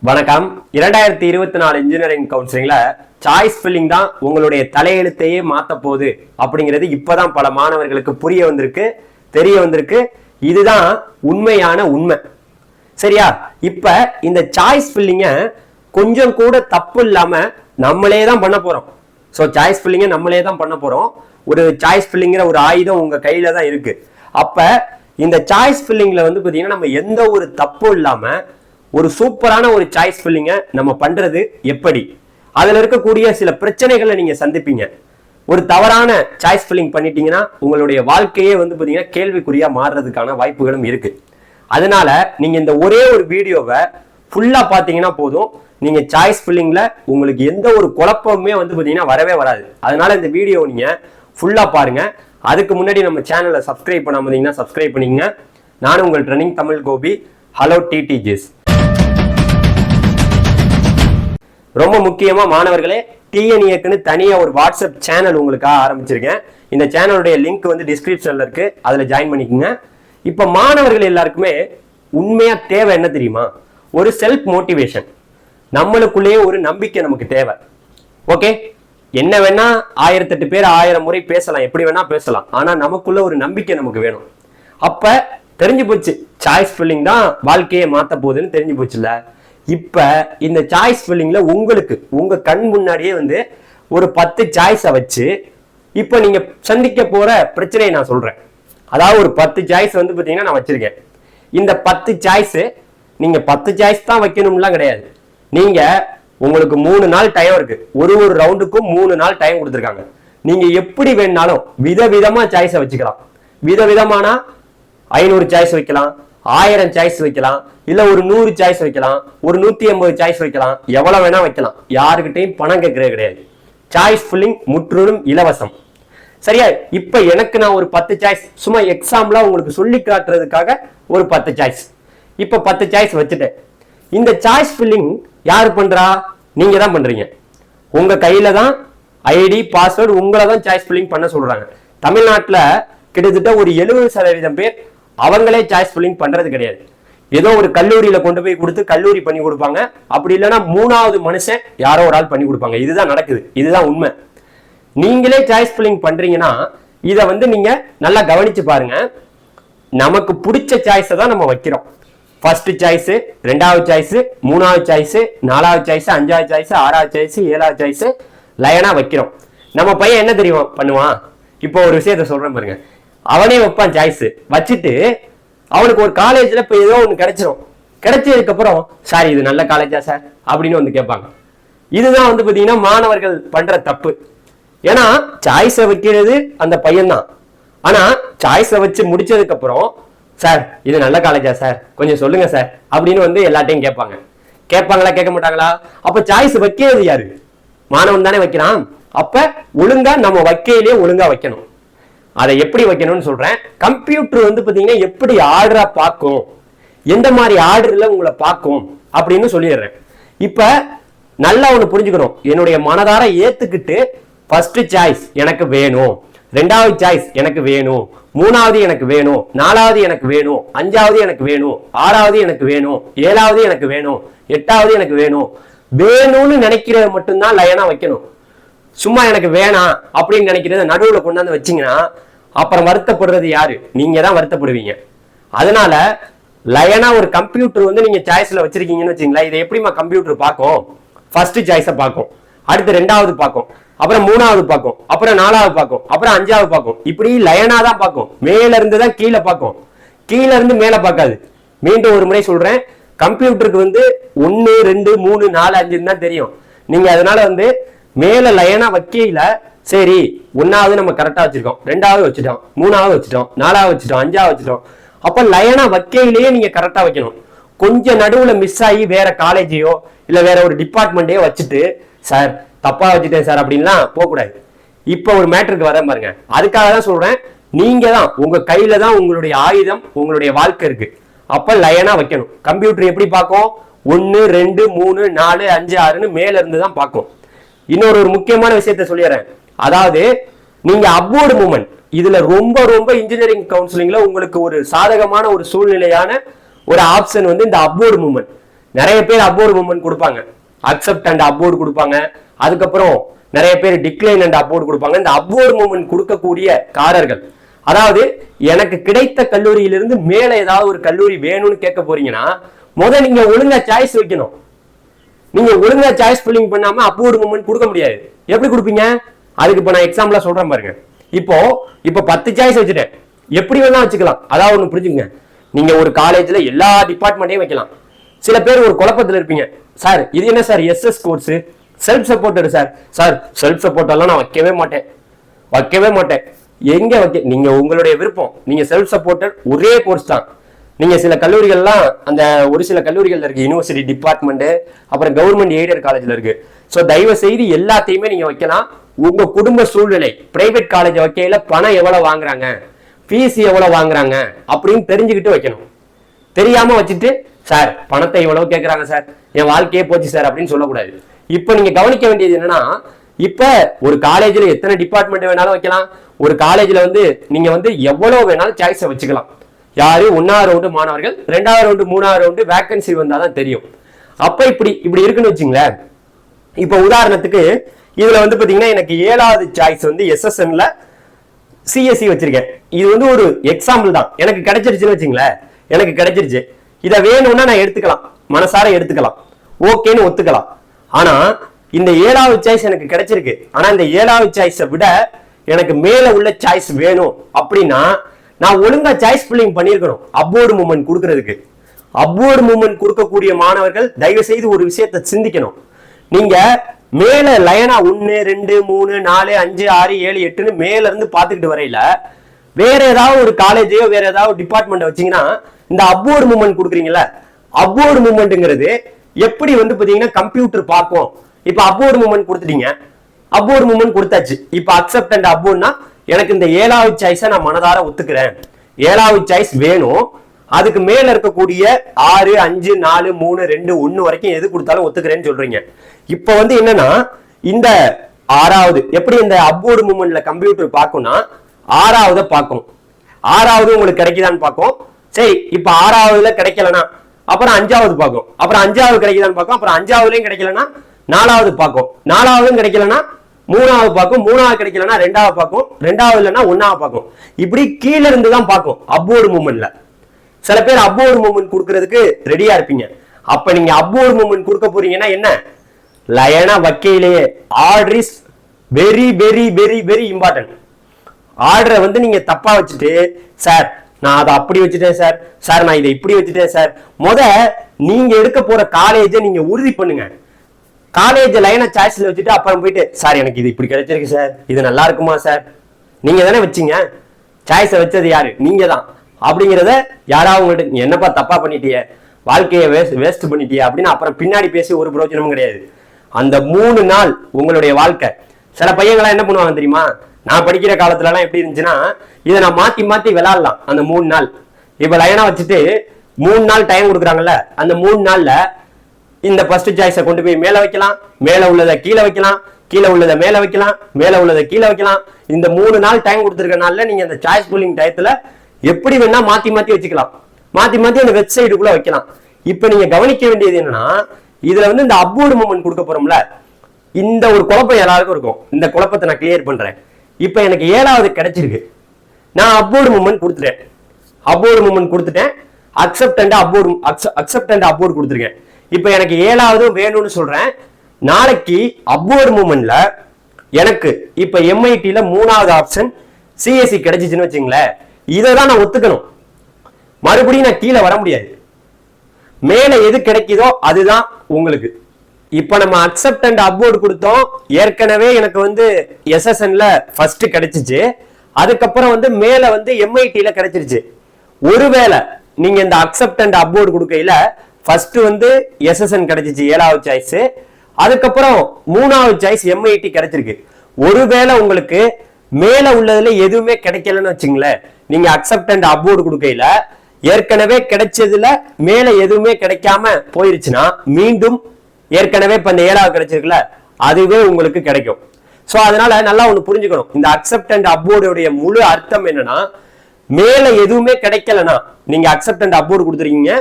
வணக்கம். 2024 engineering கவுன்சிலிங்ல choice filling தான் உங்களுடைய தலையெழுத்தையே மாத்த போகுது அப்படிங்கிறது இப்பதான் பல மாணவர்களுக்கு புரிய வந்திருக்கு, தெரிய வந்திருக்கு. இதுதான் உண்மையான உண்மை. சரியா? இப்ப இந்த சாய்ஸ் ஃபில்லிங்க கொஞ்சம் கூட தப்பு இல்லாம நம்மளே தான் பண்ண போறோம். ஸோ சாய்ஸ் ஃபில்லிங்க நம்மளே தான் பண்ண போறோம். ஒரு சாய்ஸ் ஃபில்லிங்கிற ஒரு ஆயுதம் உங்க கையில தான் இருக்கு. அப்ப இந்த சாய்ஸ் ஃபில்லிங்ல பாத்தீங்கன்னா நம்ம எந்த ஒரு தப்பும் இல்லாம ஒரு சூப்பரான ஒரு சாய்ஸ் ஃபில்லிங்க நம்ம பண்றது எப்படி, அதுல இருக்கக்கூடிய சில பிரச்சனைகளை நீங்க சந்திப்பீங்க. ஒரு தவறான சாய்ஸ் ஃபில்லிங் பண்ணிட்டீங்கன்னா உங்களுடைய வாழ்க்கையே பாத்தீங்கன்னா கேள்விக்குறியா மாறுறதுக்கான வாய்ப்புகளும் இருக்கு. அதனால நீங்க இந்த ஒரே ஒரு வீடியோவை ஃபுல்லா பாத்தீங்கன்னா போதும், நீங்க சாய்ஸ் ஃபில்லிங்ல உங்களுக்கு எந்த ஒரு குழப்பமுமே பாத்தீங்கன்னா வரவே வராது. அதனால இந்த வீடியோ நீங்க ஃபுல்லா பாருங்க. அதுக்கு முன்னாடி நம்ம சேனலை சப்ஸ்கிரைப் பண்ணாம இருந்தீங்கன்னா சப்ஸ்கிரைப் பண்ணிக்கங்க. நானும் உங்கள் ட்ரெனிங் தமிழ் கோபி. ஹலோ டிடிஜிஸ். ரொம்ப முக்கியமா மாணவர்களே, டிஎன்ஏக்குன்னு தனியா ஒரு வாட்ஸ்அப் சேனல் உங்களுக்காக ஆரம்பிச்சிருக்கேன். இந்த சேனலுடைய லிங்க் டிஸ்கிரிப்ஷன்ல இருக்கு, அதுல ஜாயின் பண்ணிக்கோங்க. இப்ப மாணவர்கள் எல்லாருக்குமே உண்மையா தேவை என்ன தெரியுமா? ஒரு செல்ஃப் மோட்டிவேஷன். நம்மளுக்குள்ளேயே ஒரு நம்பிக்கை நமக்கு தேவை. ஓகே, என்ன வேணா 1008 பேர் 1000 முறை பேசலாம், எப்படி வேணா பேசலாம். ஆனா நமக்குள்ள ஒரு நம்பிக்கை நமக்கு வேணும். அப்ப தெரிஞ்சு போச்சு, சாய்ஸ் ஃபில்லிங் தான் வாழ்க்கையை மாத்த போகுதுன்னு தெரிஞ்சு போச்சுல்ல. இப்ப இந்த சாய்ஸ் ஃபில்லிங்ல உங்களுக்கு உங்க கண் முன்னாடியே ஒரு 10 சாய்ஸை வச்சு இப்ப நீங்க சந்திக்க போற பிரச்சனையை நான் சொல்றேன். அதாவது ஒரு 10 சாய்ஸ் பாத்தீங்கன்னா நான் வச்சிருக்கேன். இந்த 10 சாய்ஸ் நீங்க 10 சாய்ஸ் தான் வைக்கணும்லாம் கிடையாது. நீங்க உங்களுக்கு 3 நாள் டைம் இருக்கு. ஒரு ரவுண்டுக்கும் 3 நாள் டைம் கொடுத்துருக்காங்க. நீங்க எப்படி வேணாலும் விதவிதமா சாய்ஸை வச்சுக்கலாம். விதவிதமானா 500 சாய்ஸ் வைக்கலாம், 1000 சாய்ஸ் வைக்கலாம், இல்ல ஒரு 100 சாய்ஸ் வைக்கலாம், ஒரு 150 சாய்ஸ் வைக்கலாம், எவ்வளவு வேணா வைக்கலாம். யாருக்கிட்டையும் பணம் கேட்கறது கிடையாது. சாய்ஸ் ஃபில்லிங் முற்றிலும் இலவசம். சரியா? இப்ப எனக்கு நான் ஒரு 10 சாய்ஸ் சும்மா எக்ஸாம்பிளா உங்களுக்கு சொல்லி காட்டுறதுக்காக ஒரு 10 சாய்ஸ். இப்ப 10 சாய்ஸ் வச்சுட்டேன். இந்த சாய்ஸ் ஃபில்லிங் யாரு பண்றா? நீங்க தான் பண்றீங்க. உங்க கையில தான் ஐடி பாஸ்வேர்டு, உங்களை தான் சாய்ஸ் ஃபில்லிங் பண்ண சொல்றாங்க. தமிழ்நாட்டுல கிட்டத்தட்ட ஒரு 70% பேர் அவங்களே சாய்ஸ் ஃபில்லிங் பண்றது கிடையாது. ஏதோ ஒரு கல்லூரியில கொண்டு போய் கொடுத்து கல்லூரி பண்ணி கொடுப்பாங்க. அப்படி இல்லைன்னா 3வது மனுஷன் யாரோ ஒரு ஆள் பண்ணி கொடுப்பாங்க. இதுதான் நடக்குது, இதுதான் உண்மை. நீங்களே சாய்ஸ் ஃபில்லிங் பண்றீங்கன்னா இதை நீங்க நல்லா கவனிச்சு பாருங்க. நமக்கு பிடிச்ச சாய்ஸை தான் நம்ம வைக்கிறோம். ஃபர்ஸ்ட் சாய்ஸ், 2வது சாய்ஸ், 3வது சாய்ஸ், 4வது சாய்ஸ், 5வது சாய்ஸ், 6வது சாய்ஸ், 7வது சாய்ஸ் லைனா வைக்கிறோம். நம்ம பையன் என்ன தெரியும் பண்ணுவான்? இப்போ ஒரு விஷயத்த சொல்றேன் பாருங்க. அவனே வைப்பான் சாய்ஸ் வச்சுட்டு, அவனுக்கு ஒரு காலேஜ்ல இப்ப ஏதோ ஒண்ணு கிடைச்சிரும். கிடைச்சதுக்கு அப்புறம், சார் இது நல்ல காலேஜா சார் அப்படின்னு கேட்பாங்க. இதுதான் பாத்தீங்கன்னா மாணவர்கள் பண்ற தப்பு. ஏன்னா சாய்ஸை வைக்கிறது அந்த பையன் தான். ஆனா சாய்ஸை வச்சு முடிச்சதுக்கு அப்புறம், சார் இது நல்ல காலேஜா சார் கொஞ்சம் சொல்லுங்க சார் அப்படின்னு எல்லாத்தையும் கேட்பாங்க. கேட்பாங்களா? கேட்க மாட்டாங்களா? அப்ப சாய்ஸ் வைக்கிறது யாரு? மாணவன் தானே வைக்கிறான். அப்ப ஒழுங்கா நம்ம வைக்கையிலேயே ஒழுங்கா வைக்கணும். அதை எப்படி வைக்கணும்னு சொல்றேன். கம்ப்யூட்டர் பாத்தீங்கன்னா எப்படி ஆர்டரா பார்க்கும், எந்த மாதிரி ஆர்டர்ல உங்களை பார்க்கும் அப்படின்னு சொல்லிடுறேன். இப்ப நல்லா ஒண்ணு புரிஞ்சுக்கணும். என்னுடைய மனதார ஏத்துக்கிட்டு ஃபர்ஸ்ட் சாய்ஸ் எனக்கு வேணும், 2வது சாய்ஸ் எனக்கு வேணும், 3வது எனக்கு வேணும், 4வது எனக்கு வேணும், 5வது எனக்கு வேணும், 6வது எனக்கு வேணும், 7வது எனக்கு வேணும், 8வது எனக்கு வேணும். வேணும்னு நினைக்கிறது மட்டும்தான் லைனா வைக்கணும். சும்மா எனக்கு வேணாம் அப்படின்னு நினைக்கிறத நடுவுல கொண்டாந்து வச்சீங்கன்னா அப்புறம் வருத்தப்படுறது யாரு? நீங்க தான் வருத்தப்படுவீங்க. அதனால லைனா ஒரு கம்ப்யூட்டர் நீங்க சாய்ஸ்ல வச்சிருக்கீங்கன்னு வச்சுங்களா, இதை எப்படிமா கம்ப்யூட்டர் பார்க்கும்? ஃபர்ஸ்ட் சாய்ஸை பார்க்கும், அடுத்து 2வது பார்க்கும், அப்புறம் 3வது பார்க்கும், அப்புறம் 4வது பார்க்கும், அப்புறம் 5வது பார்க்கும். இப்படி லைனா தான் பார்க்கும். மேல இருந்து தான் கீழே பார்க்கும், கீழே இருந்து மேல பார்க்காது. மீண்டும் ஒரு முறை சொல்றேன், கம்ப்யூட்டருக்கு 1 2 3 4 5 தான் தெரியும். நீங்க அதனால மேல லைனா வைக்கையில, சரி 1வது நம்ம கரெக்டா வச்சிருக்கோம், 2வது வச்சுட்டோம், 3வது வச்சுட்டோம், 4வது வச்சுட்டோம், 5வது வச்சுட்டோம். அப்ப லைனா வைக்கையிலேயே நீங்க கரெக்டா வைக்கணும். கொஞ்சம் நடுவுல மிஸ் ஆகி வேற காலேஜையோ இல்ல வேற ஒரு டிபார்ட்மெண்ட்டையோ வச்சுட்டு, சார் தப்பா வச்சுட்டேன் சார் அப்படின்லாம் போகக்கூடாது. இப்ப ஒரு மேட்டருக்கு வர பாருங்க. அதுக்காக தான் சொல்றேன், நீங்க தான் உங்க கையில தான் உங்களுடைய ஆயுதம், உங்களுடைய வாழ்க்கை இருக்கு. அப்ப லைனா வைக்கணும். கம்ப்யூட்டர் எப்படி பார்க்கும்? 1 2 3 4 5 6ன்னு மேல இருந்து தான் பார்க்கும். இன்னொரு முக்கியமான விஷயத்த சொல்லிடுறேன். அதாவது நீங்க அப்வர்ட் மூவ்மெண்ட், இதுல ரொம்ப ரொம்ப இன்ஜினியரிங் கவுன்சிலிங்ல உங்களுக்கு ஒரு சாதகமான ஒரு சூழ்நிலையான ஒரு ஆப்ஷன் இந்த அப்வர்ட் மூவ்மெண்ட். நிறைய பேர் அப்வோர்டு மூவ்மெண்ட் கொடுப்பாங்க, அக்செப்ட் அண்ட் அப்வோர்டு கொடுப்பாங்க, அதுக்கப்புறம் நிறைய பேர் டிக்ளைன் அண்ட் அப்வோர்டு கொடுப்பாங்க. இந்த அப்வோர்டு மூவ்மெண்ட் கொடுக்கக்கூடிய காரர்கள், அதாவது எனக்கு கிடைத்த கல்லூரியிலிருந்து மேல ஏதாவது ஒரு கல்லூரி வேணும்னு கேட்க போறீங்கன்னா முதல் நீங்க ஒழுங்கா சாய்ஸ் வைக்கணும். நீங்க ஒழுங்கா சாய்ஸ் ஃபில்லிங் பண்ணாம அப்வோர்டு மூவ்மெண்ட் கொடுக்க முடியாது. எப்படி கொடுப்பீங்க? அதுக்கு இப்ப நான் எக்ஸாம்பிளா சொல்றேன் பாருங்க. இப்போ 10 சாய்ஸ் வச்சுட்டேன், எப்படி வேணா வச்சுக்கலாம். அதாவது ஒண்ணு புரிஞ்சுங்க, நீங்க ஒரு காலேஜ்ல எல்லா டிபார்ட்மெண்ட்டையும் வைக்கலாம். சில பேர் ஒரு குழப்பத்துல இருப்பீங்க, சார் இது என்ன sir SS course, self supported sir. Sir self சப்போர்ட்டெல்லாம் நான் வைக்கவே மாட்டேன். எங்க வைக்க, நீங்க உங்களுடைய விருப்பம். நீங்க செல்ஃப் சப்போர்ட்டட் ஒரே கோர்ஸ் தான். நீங்க சில கல்லூரிகள்லாம் அந்த ஒரு சில கல்லூரிகள் இருக்கு, யூனிவர்சிட்டி டிபார்ட்மெண்ட், அப்புறம் கவர்மெண்ட் எய்டட் காலேஜ்ல இருக்கு. ஸோ தயவு செய்து எல்லாத்தையுமே நீங்க வைக்கலாம். உங்க குடும்ப சூழ்நிலை, பிரைவேட் காலேஜ் வைக்கையில பணம் எவ்வளவு வாங்குறாங்க, ஃபீஸ் எவ்வளவு வாங்குறாங்க அப்படின்னு தெரிஞ்சுக்கிட்டு வைக்கணும். தெரியாம வச்சுட்டு சார் பணத்தை எவ்வளவு கேட்கறாங்க சார், என் வாழ்க்கையே போச்சு சார் அப்படின்னு சொல்லக்கூடாது. இப்ப நீங்க கவனிக்க வேண்டியது என்னன்னா, இப்ப ஒரு காலேஜ்ல எத்தனை டிபார்ட்மெண்ட் வேணாலும் வைக்கலாம். ஒரு காலேஜ்ல நீங்க எவ்வளவு வேணாலும் சாய்ஸை வச்சுக்கலாம். யாரு 1வது ரவுண்டு மாணவர்கள், 2வது ரவுண்டு 3வது ரவுண்டு வேகன்சி வந்தாதான் தெரியும். அப்ப இப்படி இருக்குன்னு வச்சுங்களேன். இப்ப உதாரணத்துக்கு இதுல பாத்தீங்கன்னா எனக்கு 7வது சாய்ஸ் எஸ்எஸ்என்ல சிஎஸ்சி வச்சிருக்கேன். இது ஒரு எக்ஸாம்பிள் தான். எனக்கு கிடைச்சிருச்சுன்னு வச்சுங்களேன், எனக்கு கிடைச்சிருச்சு. இதை வேணும்னா நான் எடுத்துக்கலாம், மனசார எடுத்துக்கலாம், ஓகேன்னு ஒத்துக்கலாம். ஆனா இந்த 7வது சாய்ஸ் எனக்கு கிடைச்சிருக்கு. ஆனா இந்த 7வது சாய்ஸை விட எனக்கு மேல உள்ள சாய்ஸ் வேணும் அப்படின்னா நான் ஒழுங்கா சாய்ஸ் ஃபில்லிங் பண்ணிருக்கணும். அப்வோர்டு மூவ்மெண்ட் கொடுக்கறதுக்கு அப்வோர்டு மூவ்மெண்ட் கொடுக்கக்கூடிய மாணவர்கள் தயவு செய்து ஒரு விஷயத்தை சிந்திக்கணும். நீங்க மேல லைனா 1 2 3 4 5 6 7 8ன்னு மேல இருந்து பாத்துக்கிட்டு வரையில வேற ஏதாவது ஒரு காலேஜையோ வேற ஏதாவது டிபார்ட்மெண்ட் வச்சீங்கன்னா இந்த அப்வோர்டு மூவ்மெண்ட் கொடுக்குறீங்களா, அப்வோர்டு மூவ்மெண்ட்ங்கிறது எப்படி பாத்தீங்கன்னா கம்ப்யூட்டர் பார்க்கும். இப்ப அப்வோர்டு மூவ்மெண்ட் கொடுத்துட்டீங்க, அப்வோர்டு மூவ்மெண்ட் கொடுத்தாச்சு. இப்ப அக்செப்ட் அண்ட் அப்வோர்ட்னா எனக்கு இந்த 7வது சாய்ஸை நான் மனதார ஒத்துக்கிறேன், 7வது சாய்ஸ் வேணும், அதுக்கு மேல இருக்கக்கூடிய 6 5 4 3 2 1 வரைக்கும் எது கொடுத்தாலும் ஒத்துக்கிறேன்னு சொல்றீங்க. இப்ப என்னன்னா இந்த 6வது எப்படி இந்த அப்வோர்டு மூவ்மெண்ட்ல கம்ப்யூட்டர் பார்க்கும்னா 6வது பார்க்கும், 6வது உங்களுக்கு கிடைக்குதான்னு பார்க்கும். சரி, இப்ப 6வதுல கிடைக்கலனா அப்புறம் 5வது பார்க்கும், அப்புறம் 5வது கிடைக்குதான்னு பார்க்கும், அப்புறம் 5வதுலயும் கிடைக்கலனா 4வது பார்க்கும், 4வதும் கிடைக்கலனா 3வது பார்க்கும், 3வது கிடைக்கலனா 2வது பார்க்கும், 2வது இல்லைன்னா 1வது பார்க்கும். இப்படி கீழ இருந்து தான் பார்க்கும் அப்வோர்டு மூவ்மெண்ட்ல. சில பேர் அப்வோர்டு மூவ்மெண்ட் கொடுக்கறதுக்கு ரெடியா இருப்பீங்க. அப்ப நீங்க அப்வோர்டு மூவ்மெண்ட் கொடுக்க போறீங்கன்னா என்ன, லயனா வக்கையிலேயே order is very very very very important. ஆர்டரை நீங்க தப்பா வச்சுட்டு சார் நான் அதை அப்படி வச்சுட்டேன் சார், சார் நான் இதை இப்படி வச்சுட்டேன் சார். நீங்க எடுக்க போற காலேஜை நீங்க உறுதி பண்ணுங்க. காலேஜ் லைனை சாய்ஸ்ல வச்சுட்டு அப்புறம் போயிட்டு சார் எனக்கு இது இப்படி கிடைச்சிருக்கு சார், இது நல்லா இருக்குமா சார், நீங்க தானே வச்சீங்க, சாய்ஸை வச்சது யாரு, நீங்க தான். அப்படிங்கிறத யாராவது உங்கள்கிட்ட என்னப்பா தப்பா பண்ணிட்டிய, வாழ்க்கையை வேஸ்ட் பண்ணிட்டிய அப்படின்னு அப்புறம் பின்னாடி பேசி ஒரு பிரயோஜனமும் கிடையாது. அந்த 3 நாள் உங்களுடைய வாழ்க்கை. சில பையங்களாம் என்ன பண்ணுவாங்க தெரியுமா, நான் படிக்கிற காலத்துல எல்லாம் எப்படி இருந்துச்சுன்னா இதை நான் மாத்தி மாத்தி விளையாடலாம். அந்த 3 நாள் இப்ப லைனா வச்சுட்டு 3 நாள் டைம் கொடுக்குறாங்கல்ல, அந்த 3 நாள்ல இந்த ஃபர்ஸ்ட் சாய்ஸை கொண்டு போய் மேல வைக்கலாம், மேல உள்ளதை கீழே வைக்கலாம், கீழே உள்ளதை மேல வைக்கலாம், மேல உள்ளதை கீழே வைக்கலாம். இந்த 3 நாள் டைம் கொடுத்துருக்கனால நீங்க அந்த சாய்ஸ் புல்லிங் டயத்துல எப்படி வேணா மாத்தி மாத்தி வச்சுக்கலாம், மாத்தி மாத்தி அந்த வெப்சைட்டுக்குள்ள வைக்கலாம். இப்ப நீங்க கவனிக்க வேண்டியது என்னன்னா, இதுல இந்த அப்வோர்டு மூவ்மெண்ட் கொடுக்க போறோம்ல, இந்த ஒரு குழப்பம் எல்லாருக்கும் இருக்கும். இந்த குழப்பத்தை நான் கிளியர் பண்றேன். இப்ப எனக்கு 7வது கிடைச்சிருக்கு, நான் அப்வோர்டு மூவ்மெண்ட் கொடுத்துட்டேன், அப்வோர்டு மூவ்மெண்ட் கொடுத்துட்டேன், அக்செப்ட் அண்ட் அப்வோர்டு கொடுத்துருக்கேன். இப்ப எனக்கு 7வது வேணும்னு சொல்றேன். நாளைக்கு அப்வோர்டு மூவ்மெண்ட்ல எனக்கு இப்ப எம்ஐடில 3வது ஆப்ஷன் சிஎஸ்சி கிடைச்சிச்சுன்னு வச்சுங்களேன், இதைதான் நான் ஒத்துக்கணும். மறுபடியும் நான் கீழே வர முடியாது. மேல எது கிடைக்குதோ அதுதான் உங்களுக்கு. இப்ப நம்ம அக்செப்ட் அண்ட் அப்வோர்டு கொடுத்தோம். ஏற்கனவே எனக்கு எஸ்எஸ்என்ல ஃபர்ஸ்ட் கிடைச்சிச்சு, அதுக்கப்புறம் மேல எம்ஐடில கிடைச்சிருச்சு. ஒருவேளை நீங்க இந்த அக்செப்ட் அண்ட் அப்வோர்டு கொடுக்கையில ஃபர்ஸ்ட் எஸ்எஸ்என் கிடைச்சிச்சு 7வது சாய்ஸ், அதுக்கப்புறம் 3வது சாய்ஸ் எம்ஐடி கிடைச்சிருக்கு. ஒருவேளை உங்களுக்கு மேல உள்ளதுல எதுவுமே கிடைக்கலன்னு வச்சுங்களேன், நீங்க அக்செப்ட் அண்ட் அப்வோர்டு கொடுக்கையில ஏற்கனவே கிடைச்சதுல மேல எதுவுமே கிடைக்காம போயிருச்சுன்னா மீண்டும் ஏற்கனவே இப்ப இந்த 7வது கிடைச்சிருக்குல்ல அதுவே உங்களுக்கு கிடைக்கும். சோ அதனால நல்லா ஒண்ணு புரிஞ்சுக்கணும், இந்த அக்செப்ட் அண்ட் அப்வோர்டுடைய முழு அர்த்தம் என்னன்னா, மேல எதுவுமே கிடைக்கலனா நீங்க அக்செப்ட் அண்ட் அப்வோர்டு கொடுத்துருக்கீங்க,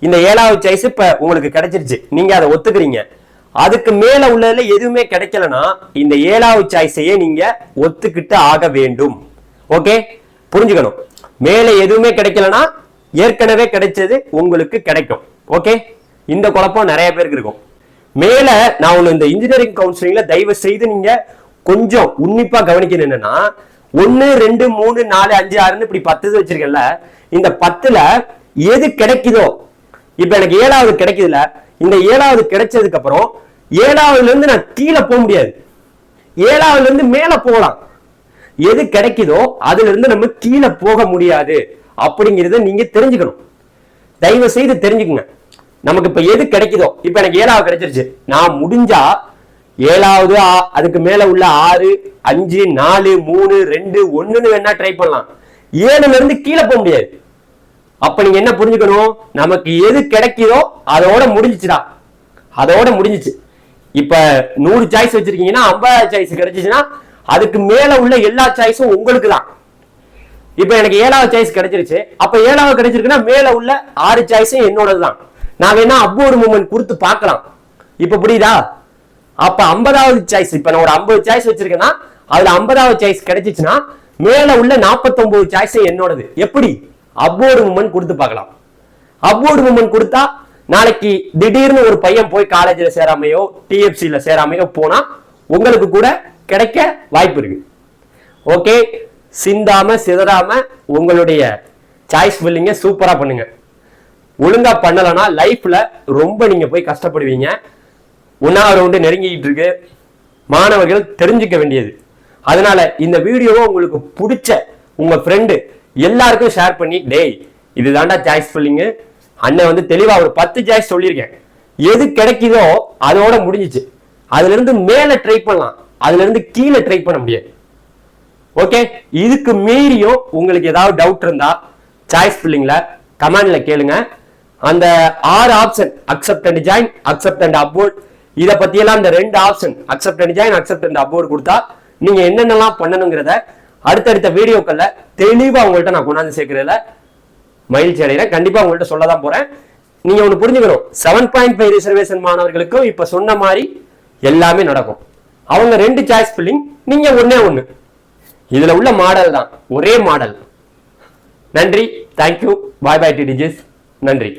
இந்த 7வது சாய்ஸ் இப்ப உங்களுக்கு கிடைச்சிருச்சு, நீங்க அதை ஒத்துக்கிறீங்க. அதுக்கு மேல உள்ளதுல எதுவுமே கிடைக்கலனா இந்த 7வது சாய்ஸையே நீங்க ஒத்துக்கிட்டு ஆக வேண்டும். ஓகே, புரிஞ்சுக்கணும். மேல எதுவுமே கிடைக்கலனா ஏற்கனவே கிடைச்சது உங்களுக்கு கிடைக்கும். ஓகே, இந்த குழப்பம் நிறைய பேருக்கு இருக்கும். மேல நான் ஒண்ணு இந்த இன்ஜினியரிங் கவுன்சிலிங்ல தயவு செய்து நீங்க கொஞ்சம் உன்னிப்பா கவனிக்கணும். என்னன்னா 1 2 3 4 5 6 இப்படி 10 வச்சிருக்கேன்ல, இந்த 10ல எது கிடைக்குதோ, இப்ப எனக்கு 7வது கிடைக்குதுல, இந்த 7வது கிடைச்சதுக்கு அப்புறம் 7வதுல இருந்து நான் கீழே போக முடியாது, 7வதுல இருந்து மேல போகலாம். எது கிடைக்குதோ அதுல இருந்து நம்ம கீழே போக முடியாது அப்படிங்கறத நீங்க தெரிஞ்சுக்கணும். தயவு செய்து தெரிஞ்சுக்குங்க. நமக்கு இப்ப எது கிடைக்குதோ, இப்ப எனக்கு 7வது கிடைச்சிருச்சு, நான் முடிஞ்சா 7வது அதுக்கு மேல உள்ள 6 5 4 3 2 1 வேணா ட்ரை பண்ணலாம். 7ல இருந்து கீழே போக முடியாது. அப்ப நீங்க என்ன புரிஞ்சுக்கணும், நமக்கு எது கிடைக்குதோ அதோட முடிஞ்சிச்சுடா, அதோட முடிஞ்சிச்சு. இப்ப 100 சாய்ஸ் வச்சிருக்கீங்கன்னா 50வது சாய்ஸ் கிடைச்சிச்சுன்னா அதுக்கு மேல உள்ள எல்லா சாய்ஸும் உங்களுக்கு தான். இப்ப எனக்கு 7வது சாய்ஸ் கிடைச்சிருச்சு, அப்ப 7வது கிடைச்சிருக்குன்னா மேல உள்ள 6 சாய்ஸும் என்னோடது தான். நான் வேணா அப்வர்ட் மூவ்மெண்ட் கொடுத்து பார்க்கலாம். இப்ப புரியுதா? அப்ப 50வது சாய்ஸ், இப்ப நான் ஒரு 50 சாய்ஸ் வச்சிருக்கேன்னா அதுல 50வது சாய்ஸ் கிடைச்சிச்சுன்னா மேல உள்ள 49 சாய்ஸ் என்னோடது. எப்படி? அப்வர்ட் மூவ்மெண்ட் கொடுத்து பார்க்கலாம். அப்வர்ட் மூவ்மெண்ட் கொடுத்தா நாளைக்கு திடீர்னு ஒரு பையன் போய் காலேஜ்ல சேராமையோ டிஎஃப்சில சேராமையோ போனா உங்களுக்கு கூட கிடைக்க வாய்ப்பு இருக்கு. ஓகே, சிந்தாம சிதறாம உங்களுடைய சாய்ஸ் ஃபில்லிங்க சூப்பரா பண்ணுங்க. ஒழுங்கா பண்ணலனா லைஃப்ல ரொம்ப நீங்க போய் கஷ்டப்படுவீங்க. 1வது ரவுண்டு நெருங்கிட்டு இருக்கு, மாணவர்கள் தெரிஞ்சுக்க வேண்டியது. அதனால இந்த வீடியோவை உங்களுக்கு பிடிச்ச உங்க ஃப்ரெண்டு எல்லாருக்கும் ஷேர் பண்ணி, டேய் இதுதான்டா சாய்ஸ் ஃபில்லிங், அண்ணன் வந்து தெளிவா ஒரு 10 சாய்ஸ் சொல்லியிருக்கேன், எது கிடைக்குதோ அதோட முடிஞ்சிச்சு, அதுல இருந்து மேல ட்ரை பண்ணலாம், அதுல இருந்து கீழே ட்ரை பண்ண முடியாது. ஓகே, இதுக்கு மீறியும் உங்களுக்கு ஏதாவது டவுட் இருந்தா சாய்ஸ் ஃபில்லிங்ல கமெண்ட்ல கேளுங்க. அந்த 6 option accept and join, accept and upward, இத பத்தி எல்லாம் இந்த 2 option accept and join, accept and upward கொடுத்தா நீங்க என்னென்னலாம் பண்ணணுங்கிறத அடுத்தடுத்த வீடியோக்கள்ல தெளிவா உங்கள்கிட்ட நான் கொண்டாந்து சேர்க்கிறதுல மகிழ்ச்சி அடைகிறேன். கண்டிப்பா உங்கள்கிட்ட சொல்லதான் போறேன். நீங்க ஒண்ணு புரிஞ்சுக்கணும், 7.5 ரிசர்வேஷன் மாணவர்களுக்கும் இப்ப சொன்ன மாதிரி எல்லாமே நடக்கும். அவங்க 2 சாய்ஸ் ஃபில்லிங், நீங்க ஒண்ணே ஒண்ணு. இதுல உள்ள மாடல் தான், ஒரே மாடல். நன்றி, தேங்க்யூ, பாய் பாய் டிடிஜிஸ், நன்றி.